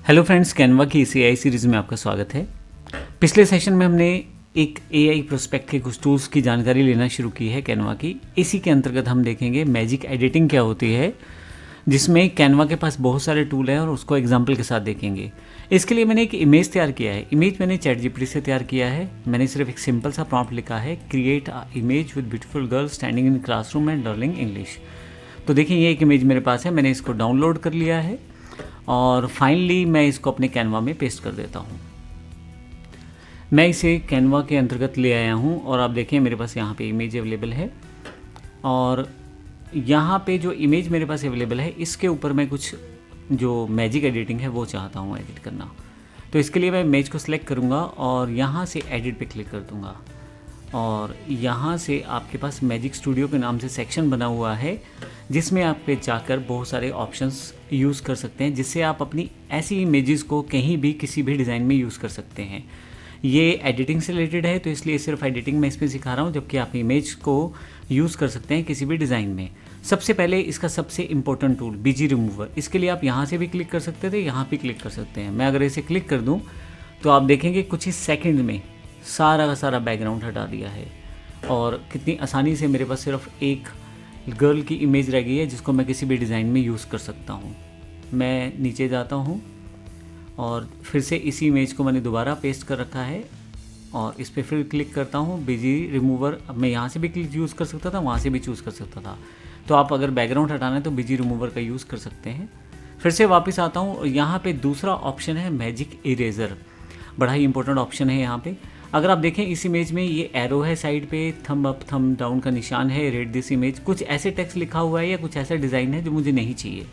Hello friends, Canva की इस AI series में आपका स्वागत है। पिछले सेशन में हमने एक एआई प्रोस्पेक्ट के कुछ टूल्स की जानकारी लेना शुरू की है कैनवा की। इसी के अंतर्गत हम देखेंगे मैजिक एडिटिंग क्या होती है, जिसमें कैनवा के पास बहुत सारे टूल हैं और उसको एग्जाम्पल के साथ देखेंगे। इसके लिए मैंने एक इमेज तैयार किया है। इमेज मैंने ChatGPT से तैयार किया है। मैंने सिर्फ एक सिंपल सा प्रॉम्प्ट लिखा है, create a image with beautiful girl standing in classroom and learning English. तो देखिए, ये एक इमेज मेरे पास है। मैंने इसको डाउनलोड कर लिया है और फाइनली मैं इसको अपने कैनवा में पेस्ट कर देता हूँ। मैं इसे कैनवा के अंतर्गत ले आया हूँ और आप देखें मेरे पास यहाँ पे इमेज अवेलेबल है और यहाँ पे जो इमेज मेरे पास अवेलेबल है इसके ऊपर मैं कुछ जो मैजिक एडिटिंग है वो चाहता हूँ एडिट करना। तो इसके लिए मैं इमेज को सिलेक्ट करूँगा और यहाँ से एडिट पे क्लिक कर दूँगा और यहाँ से आपके पास मैजिक स्टूडियो के नाम से सेक्शन बना हुआ है, जिसमें आप पे जाकर बहुत सारे ऑप्शंस यूज़ कर सकते हैं, जिससे आप अपनी ऐसी इमेजेस को कहीं भी किसी भी डिज़ाइन में यूज़ कर सकते हैं। ये एडिटिंग से रिलेटेड है तो इसलिए सिर्फ एडिटिंग मैं इसमें सिखा रहा हूँ, जबकि आप इमेज को यूज़ कर सकते हैं किसी भी डिज़ाइन में। सबसे पहले इसका सबसे इंपॉर्टेंट टूल बीजी रिमूवर। इसके लिए आप यहाँ से भी क्लिक कर सकते थे, यहाँ भी क्लिक कर सकते हैं। मैं अगर इसे क्लिक कर दूँ तो आप देखेंगे कुछ ही सेकेंड में सारा का सारा बैकग्राउंड हटा दिया है और कितनी आसानी से मेरे पास सिर्फ एक गर्ल की इमेज रह गई है, जिसको मैं किसी भी डिज़ाइन में यूज़ कर सकता हूँ। मैं नीचे जाता हूँ और फिर से इसी इमेज को मैंने दोबारा पेस्ट कर रखा है और इस पर फिर क्लिक करता हूँ। बिजी रिमूवर, अब मैं यहाँ से भी क्लिक यूज़ कर सकता था, वहाँ से भी चूज़ कर सकता था। तो आप अगर बैकग्राउंड हटाना है तो बिजी रिमूवर का यूज़ कर सकते हैं। फिर से वापस आता हूँ और यहाँ पे दूसरा ऑप्शन है मैजिक इरेज़र। बड़ा ही इंपॉर्टेंट ऑप्शन है यहाँ पे। अगर आप देखें इस इमेज में ये एरो है साइड पे, थंब अप थंब डाउन का निशान है, रेड दिस इमेज, कुछ ऐसे टेक्स्ट लिखा हुआ है या कुछ ऐसा डिज़ाइन है जो मुझे नहीं चाहिए।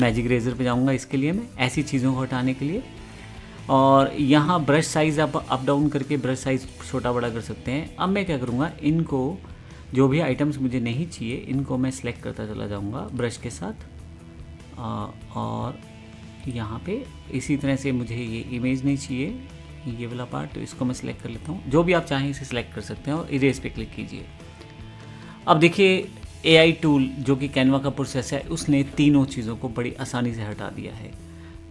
मैजिक इरेज़र पे जाऊँगा इसके लिए, मैं ऐसी चीज़ों को हटाने के लिए। और यहाँ ब्रश साइज़ आप अप डाउन करके ब्रश साइज़ छोटा बड़ा कर सकते हैं। अब मैं क्या करूँगा, इनको जो भी आइटम्स मुझे नहीं चाहिए इनको मैं सिलेक्ट करता चला जाऊँगा ब्रश के साथ। और यहाँ पे इसी तरह से मुझे ये इमेज नहीं चाहिए, ये वाला पार्ट, तो इसको मैं सिलेक्ट कर लेता हूँ। जो भी आप चाहें इसे सिलेक्ट कर सकते हैं और इरेज पे क्लिक कीजिए। अब देखिए एआई टूल जो कि कैनवा का प्रोसेस है, उसने तीनों चीज़ों को बड़ी आसानी से हटा दिया है।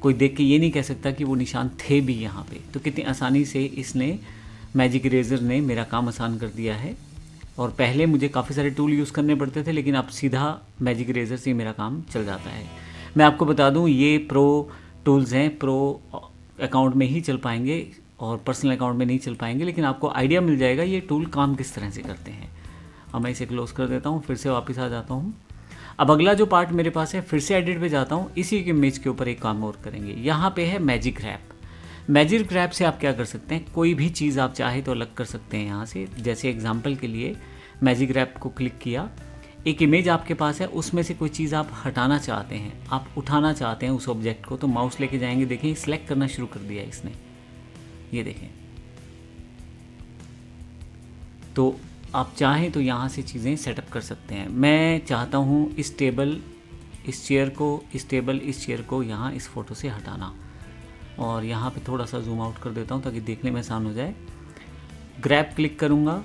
कोई देख के ये नहीं कह सकता कि वो निशान थे भी यहाँ पे। तो कितनी आसानी से इसने मैजिक इरेज़र ने मेरा काम आसान कर दिया है। और पहले मुझे काफ़ी सारे टूल यूज़ करने पड़ते थे, लेकिन अब सीधा मैजिक इरेज़र से मेरा काम चल जाता है। मैं आपको बता दूँ, ये प्रो टूल्स हैं, प्रो अकाउंट में ही चल पाएंगे और पर्सनल अकाउंट में नहीं चल पाएंगे, लेकिन आपको आइडिया मिल जाएगा ये टूल काम किस तरह से करते हैं। अब मैं इसे क्लोज़ कर देता हूँ, फिर से वापस आ जाता हूँ। अब अगला जो पार्ट मेरे पास है, फिर से एडिट पे जाता हूँ। इसी के इमेज के ऊपर एक काम और करेंगे। यहाँ पे है मैजिक रैप। मैजिक रैप से आप क्या कर सकते हैं, कोई भी चीज़ आप चाहे तो अलग कर सकते हैं यहाँ से। जैसे एग्जाम्पल के लिए मैजिक रैप को क्लिक किया, एक इमेज आपके पास है, उसमें से कोई चीज़ आप हटाना चाहते हैं, आप उठाना चाहते हैं उस ऑब्जेक्ट को, तो माउस लेके जाएंगे। देखें सिलेक्ट करना शुरू कर दिया इसने, ये देखें। तो आप चाहें तो यहाँ से चीज़ें सेटअप कर सकते हैं। मैं चाहता हूँ इस टेबल, इस चेयर को, इस टेबल, इस चेयर को यहाँ इस फ़ोटो से हटाना, और यहाँ पे थोड़ा सा जूम आउट कर देता हूँ ताकि देखने में आसान हो जाए। ग्रैब क्लिक करूँगा।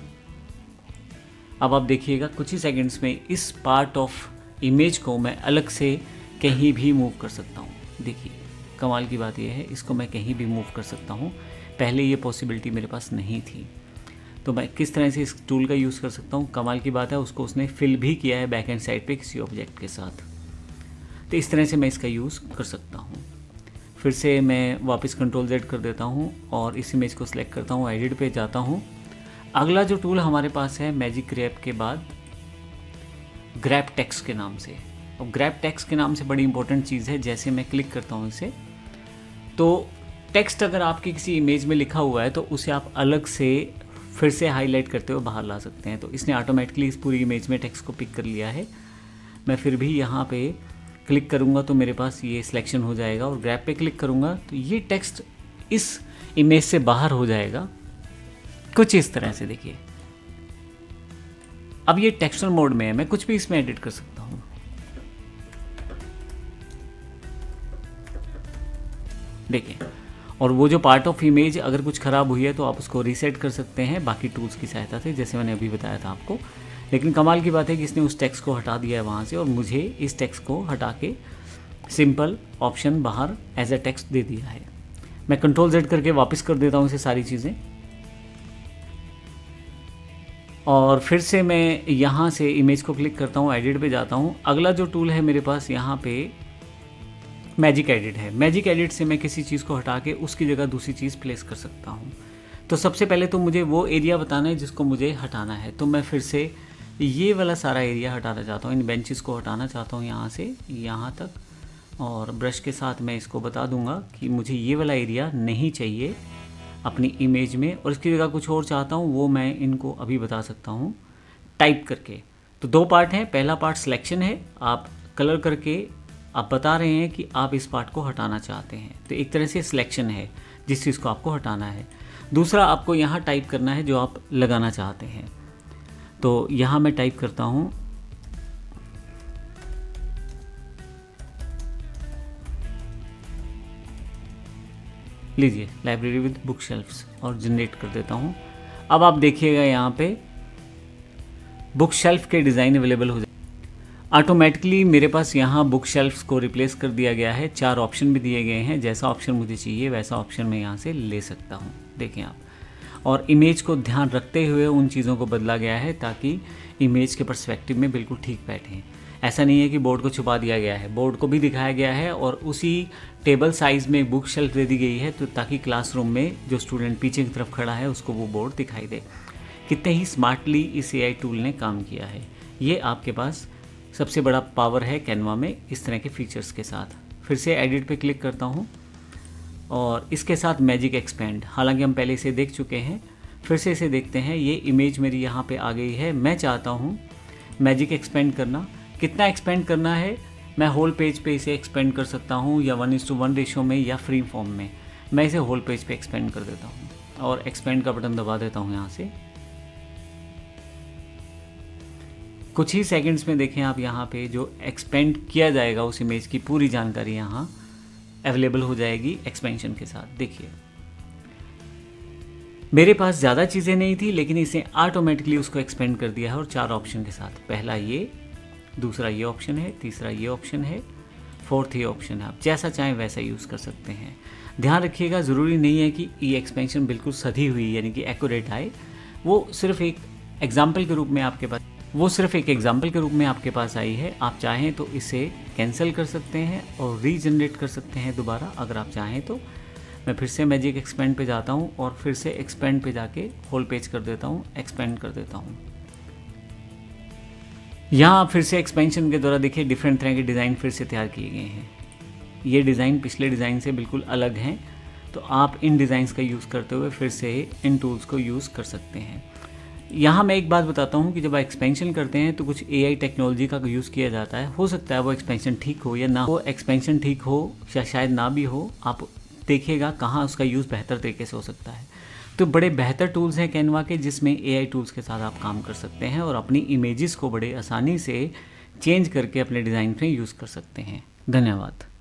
अब आप देखिएगा कुछ ही सेकंड्स में इस पार्ट ऑफ इमेज को मैं अलग से कहीं भी मूव कर सकता हूँ। देखिए कमाल की बात यह है, इसको मैं कहीं भी मूव कर सकता हूँ। पहले ये पॉसिबिलिटी मेरे पास नहीं थी। तो मैं किस तरह से इस टूल का यूज़ कर सकता हूँ, कमाल की बात है, उसको उसने फिल भी किया है बैक एंड साइड पे किसी ऑब्जेक्ट के साथ। तो इस तरह से मैं इसका यूज़ कर सकता हूँ। फिर से मैं वापस Ctrl+Z कर देता हूँ और इस इमेज को सिलेक्ट करता हूँ, एडिट पे जाता हूँ। अगला जो टूल हमारे पास है मैजिक ग्रैब के बाद, ग्रैब टेक्स्ट के नाम से। और ग्रैब टेक्स्ट के नाम से बड़ी इंपॉर्टेंट चीज़ है। जैसे मैं क्लिक करता हूँ इसे, तो टेक्स्ट अगर आपकी किसी इमेज में लिखा हुआ है तो उसे आप अलग से फिर से हाईलाइट करते हुए बाहर ला सकते हैं। तो इसने ऑटोमेटिकली इस पूरी इमेज में टेक्स्ट को पिक कर लिया है। मैं फिर भी यहाँ पे क्लिक करूँगा तो मेरे पास ये सिलेक्शन हो जाएगा, और ग्रैब पे क्लिक करूँगा तो ये टेक्स्ट इस इमेज से बाहर हो जाएगा, कुछ इस तरह से। देखिए अब ये टेक्सचर मोड में है, मैं कुछ भी इसमें एडिट कर सकता हूँ। देखिए, और वो जो पार्ट ऑफ इमेज अगर कुछ ख़राब हुई है तो आप उसको रीसेट कर सकते हैं बाकी टूल्स की सहायता से, जैसे मैंने अभी बताया था आपको। लेकिन कमाल की बात है कि इसने उस टेक्स्ट को हटा दिया है वहाँ से, और मुझे इस टेक्स्ट को हटा के सिंपल ऑप्शन बाहर एज अ टेक्स्ट दे दिया है। मैं कंट्रोल Z करके वापस कर देता हूँ इसे सारी चीज़ें, और फिर से मैं यहाँ से इमेज को क्लिक करता हूँ, एडिट पे जाता हूँ। अगला जो टूल है मेरे पास यहाँ पे मैजिक एडिट है। मैजिक एडिट से मैं किसी चीज़ को हटा के उसकी जगह दूसरी चीज़ प्लेस कर सकता हूँ। तो सबसे पहले तो मुझे वो एरिया बताना है जिसको मुझे हटाना है। तो मैं फिर से ये वाला सारा एरिया हटाना चाहता हूँ, इन बेंचेस को हटाना चाहता हूँ यहाँ से यहाँ तक, और ब्रश के साथ मैं इसको बता दूंगा कि मुझे ये वाला एरिया नहीं चाहिए अपनी इमेज में, और इसकी जगह कुछ और चाहता हूँ, वो मैं इनको अभी बता सकता हूँ टाइप करके। तो दो पार्ट हैं, पहला पार्ट सिलेक्शन है, आप कलर करके आप बता रहे हैं कि आप इस पार्ट को हटाना चाहते हैं, तो एक तरह से सिलेक्शन है जिस चीज़ को आपको हटाना है। दूसरा आपको यहाँ टाइप करना है जो आप लगाना चाहते हैं। तो यहाँ मैं टाइप करता हूँ लीजिए लाइब्रेरी विद बुक शेल्फ्स, और जनरेट कर देता हूँ। अब आप देखिएगा यहाँ पे बुक शेल्फ के डिज़ाइन अवेलेबल हो जाए ऑटोमेटिकली। मेरे पास यहाँ बुक शेल्फ्स को रिप्लेस कर दिया गया है, 4 ऑप्शन भी दिए गए हैं, जैसा ऑप्शन मुझे चाहिए वैसा ऑप्शन मैं यहाँ से ले सकता हूँ, देखें आप। और इमेज को ध्यान रखते हुए उन चीज़ों को बदला गया है ताकि इमेज के पर्सपेक्टिव में बिल्कुल ठीक बैठें। ऐसा नहीं है कि बोर्ड को छुपा दिया गया है, बोर्ड को भी दिखाया गया है, और उसी टेबल साइज़ में बुक शेल्फ दे दी गई है, तो ताकि क्लासरूम में जो स्टूडेंट पीछे की तरफ खड़ा है उसको वो बोर्ड दिखाई दे। कितने ही स्मार्टली इस AI टूल ने काम किया है। ये आपके पास सबसे बड़ा पावर है कैनवा में इस तरह के फीचर्स के साथ। फिर से एडिट पे क्लिक करता हूँ और इसके साथ मैजिक एक्सपेंड, हालांकि हम पहले इसे देख चुके हैं, फिर से इसे देखते हैं। ये इमेज मेरी यहाँ पे आ गई है। मैं चाहता हूँ मैजिक एक्सपेंड करना। कितना एक्सपेंड करना है? मैं होल पेज पे इसे एक्सपेंड कर सकता हूँ, या 1:1 रेशो में, या फ्री फॉर्म में। मैं इसे होल पेज पे एक्सपेंड कर देता हूँ और एक्सपेंड का बटन दबा देता हूँ यहाँ से। कुछ ही सेकंड्स में देखें आप, यहाँ पे जो एक्सपेंड किया जाएगा उस इमेज की पूरी जानकारी यहाँ अवेलेबल हो जाएगी एक्सपेंशन के साथ। देखिए मेरे पास ज़्यादा चीज़ें नहीं थी, लेकिन इसे ऑटोमेटिकली उसको एक्सपेंड कर दिया है, और 4 ऑप्शन के साथ। पहला ये, दूसरा ये ऑप्शन है, तीसरा ये ऑप्शन है, फोर्थ ये ऑप्शन है। आप जैसा चाहें वैसा यूज़ कर सकते हैं। ध्यान रखिएगा, ज़रूरी नहीं है कि ये एक्सपेंशन बिल्कुल सधी हुई यानी कि एक्यूरेट आए। वो सिर्फ एक एग्जाम्पल के रूप में आपके पास आई है। आप चाहें तो इसे कैंसिल कर सकते हैं और रीजनरेट कर सकते हैं दोबारा, अगर आप चाहें तो। मैं फिर से मैजिक एक्सपेंड पे जाता हूँ और फिर से एक्सपेंड पे जाके होल पेज कर देता हूँ, एक्सपेंड कर देता हूँ। यहाँ फिर से एक्सपेंशन के द्वारा देखिए डिफरेंट तरह के डिज़ाइन फिर से तैयार किए गए हैं। ये डिज़ाइन पिछले डिज़ाइन से बिल्कुल अलग हैं, तो आप इन डिज़ाइंस का यूज़ करते हुए फिर से इन टूल्स को यूज़ कर सकते हैं। यहाँ मैं एक बात बताता हूँ कि जब आप एक्सपेंशन करते हैं तो कुछ AI टेक्नोलॉजी का यूज़ किया जाता है। हो सकता है वो एक्सपेंशन ठीक हो या ना हो, एक्सपेंशन ठीक हो या शायद ना भी हो। आप देखिएगा कहाँ उसका यूज़ बेहतर तरीके से हो सकता है। तो बड़े बेहतर टूल्स हैं कैनवा के, जिसमें AI टूल्स के साथ आप काम कर सकते हैं और अपनी इमेजेस को बड़े आसानी से चेंज करके अपने डिज़ाइन में यूज़ कर सकते हैं। धन्यवाद।